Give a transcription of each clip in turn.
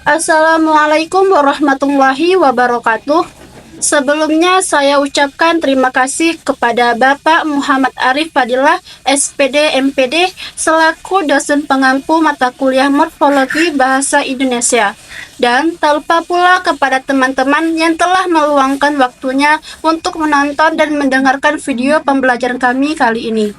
Assalamualaikum warahmatullahi wabarakatuh. Sebelumnya saya ucapkan terima kasih kepada Bapak Muhammad Arif Fadilah, SPD MPD, selaku dosen pengampu mata kuliah Morfologi Bahasa Indonesia. Dan tak lupa pula kepada teman-teman yang telah meluangkan waktunya untuk menonton dan mendengarkan video pembelajaran kami kali ini.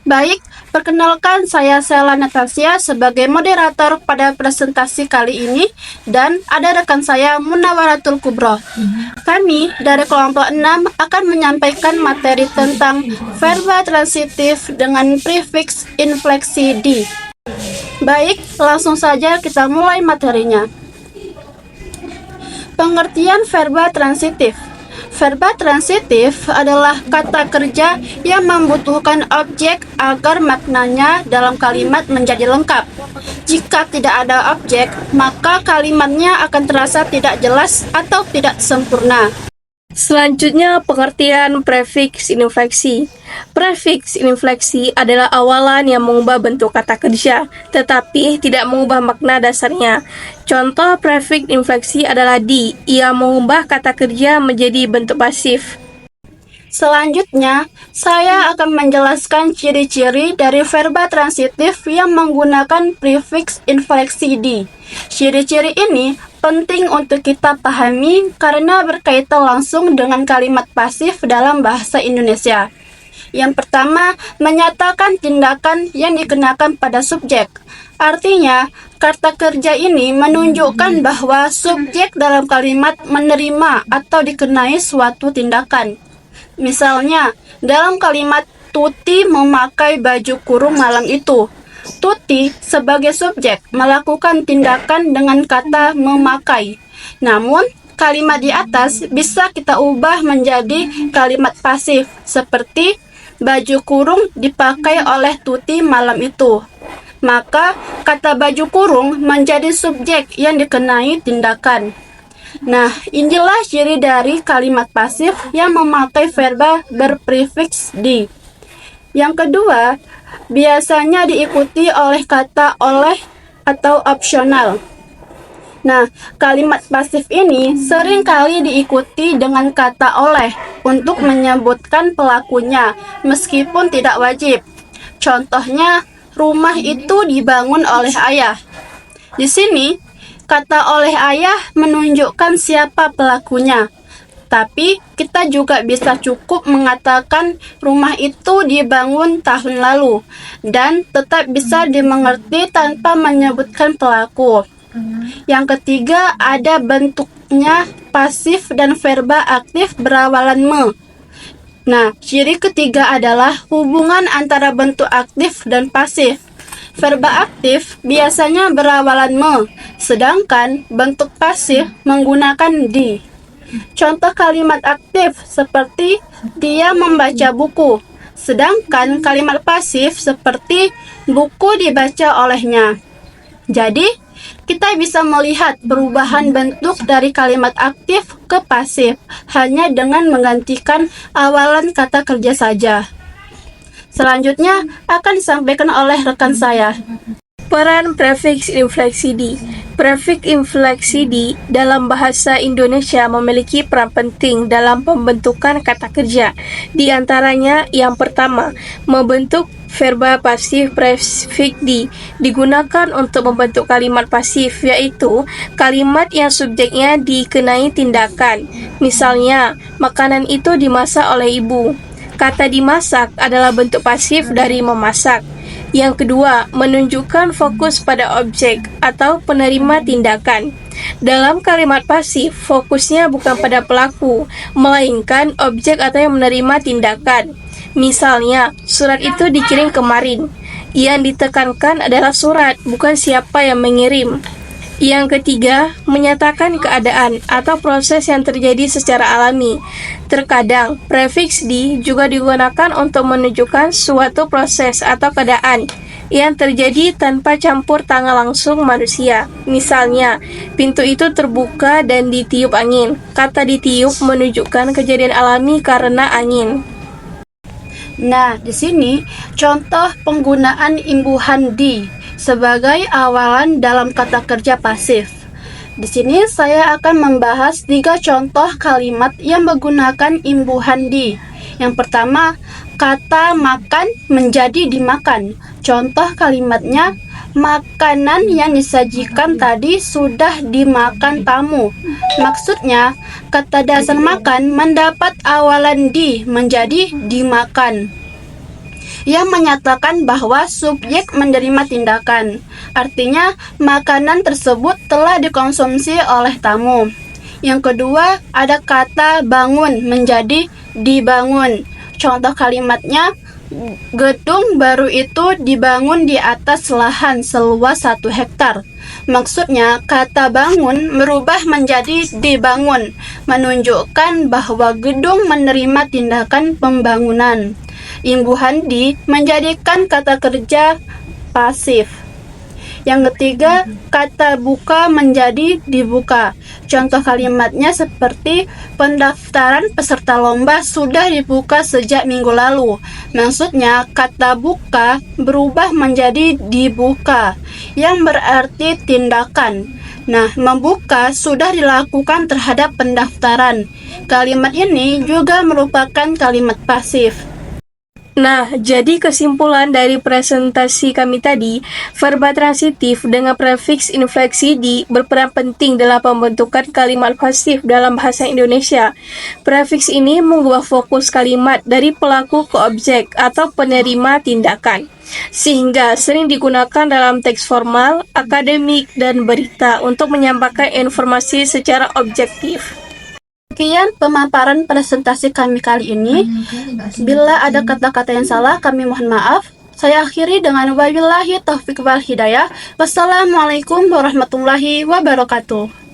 Baik, perkenalkan saya Sela Natasya sebagai moderator pada presentasi kali ini dan ada rekan saya Munawaratul Kubro. Kami dari kelompok 6 akan menyampaikan materi tentang verba transitif dengan prefiks infleksi di. Baik, langsung saja kita mulai materinya. Pengertian verba transitif. Verba transitif adalah kata kerja yang membutuhkan objek agar maknanya dalam kalimat menjadi lengkap. Jika tidak ada objek, maka kalimatnya akan terasa tidak jelas atau tidak sempurna. Selanjutnya, pengertian prefiks infleksi. Prefiks infleksi adalah awalan yang mengubah bentuk kata kerja, tetapi tidak mengubah makna dasarnya. Contoh prefiks infleksi adalah di, yang mengubah kata kerja menjadi bentuk pasif. Selanjutnya, saya akan menjelaskan ciri-ciri dari verba transitif yang menggunakan prefiks infleksi di. Ciri-ciri ini penting untuk kita pahami karena berkaitan langsung dengan kalimat pasif dalam bahasa Indonesia. Yang pertama, menyatakan tindakan yang dikenakan pada subjek. Artinya, kata kerja ini menunjukkan bahwa subjek dalam kalimat menerima atau dikenai suatu tindakan. Misalnya, dalam kalimat Tuti memakai baju kurung malam itu. Tuti sebagai subjek melakukan tindakan dengan kata memakai. Namun, kalimat di atas bisa kita ubah menjadi kalimat pasif seperti baju kurung dipakai oleh Tuti malam itu. Maka, kata baju kurung menjadi subjek yang dikenai tindakan. Nah, inilah ciri dari kalimat pasif yang memakai verba berprefiks di. Yang kedua, biasanya diikuti oleh kata oleh atau opsional. Nah, kalimat pasif ini sering kali diikuti dengan kata oleh untuk menyebutkan pelakunya, meskipun tidak wajib. Contohnya, rumah itu dibangun oleh ayah. Di sini, kata oleh ayah menunjukkan siapa pelakunya. Tapi kita juga bisa cukup mengatakan rumah itu dibangun tahun lalu dan tetap bisa dimengerti tanpa menyebutkan pelaku. Yang ketiga, ada bentuknya pasif dan verba aktif berawalan me. Nah, ciri ketiga adalah hubungan antara bentuk aktif dan pasif. Verba aktif biasanya berawalan me, sedangkan bentuk pasif menggunakan di. Contoh kalimat aktif seperti dia membaca buku, sedangkan kalimat pasif seperti buku dibaca olehnya. Jadi, kita bisa melihat perubahan bentuk dari kalimat aktif ke pasif hanya dengan menggantikan awalan kata kerja saja. Selanjutnya akan disampaikan oleh rekan saya. Peran prefiks infleksi di. Prefiks infleksi di dalam bahasa Indonesia memiliki peran penting dalam pembentukan kata kerja. Di antaranya, yang pertama, membentuk verba pasif. Prefiks di digunakan untuk membentuk kalimat pasif, yaitu kalimat yang subjeknya dikenai tindakan. Misalnya, makanan itu dimasak oleh ibu. Kata dimasak adalah bentuk pasif dari memasak. Yang kedua, menunjukkan fokus pada objek atau penerima tindakan. Dalam kalimat pasif, fokusnya bukan pada pelaku, melainkan objek atau yang menerima tindakan. Misalnya, surat itu dikirim kemarin. Yang ditekankan adalah surat, bukan siapa yang mengirim. Yang ketiga, menyatakan keadaan atau proses yang terjadi secara alami. Terkadang, prefiks di juga digunakan untuk menunjukkan suatu proses atau keadaan. yang terjadi tanpa campur tangan langsung manusia. Misalnya, pintu itu terbuka dan ditiup angin. Kata ditiup menunjukkan kejadian alami karena angin. Nah, di sini contoh penggunaan imbuhan di sebagai awalan dalam kata kerja pasif. Di sini saya akan membahas 3 contoh kalimat yang menggunakan imbuhan di. Yang pertama, kata makan menjadi dimakan. Contoh kalimatnya, makanan yang disajikan tadi sudah dimakan tamu. Maksudnya, kata dasar makan mendapat awalan di menjadi dimakan, yang menyatakan bahwa subjek menerima tindakan. Artinya, makanan tersebut telah dikonsumsi oleh tamu. Yang kedua, ada kata bangun menjadi dibangun. Contoh kalimatnya, gedung baru itu dibangun di atas lahan seluas 1 hektar. Maksudnya, kata bangun merubah menjadi dibangun, menunjukkan bahwa gedung menerima tindakan pembangunan. Imbuhan di menjadikan kata kerja pasif. Yang ketiga, kata buka menjadi dibuka. Contoh kalimatnya seperti pendaftaran peserta lomba sudah dibuka sejak minggu lalu. Maksudnya, kata buka berubah menjadi dibuka, yang berarti tindakan. Nah, membuka sudah dilakukan terhadap pendaftaran. Kalimat ini juga merupakan kalimat pasif. Nah, jadi kesimpulan dari presentasi kami tadi, verba transitif dengan prefiks infleksi di berperan penting dalam pembentukan kalimat pasif dalam bahasa Indonesia. Prefiks ini mengubah fokus kalimat dari pelaku ke objek atau penerima tindakan, sehingga sering digunakan dalam teks formal, akademik, dan berita untuk menyampaikan informasi secara objektif. Sekian pemaparan presentasi kami kali ini. Bila ada kata-kata yang salah, kami mohon maaf. Saya akhiri dengan wabillahi taufiq wal hidayah. Wassalamualaikum warahmatullahi wabarakatuh.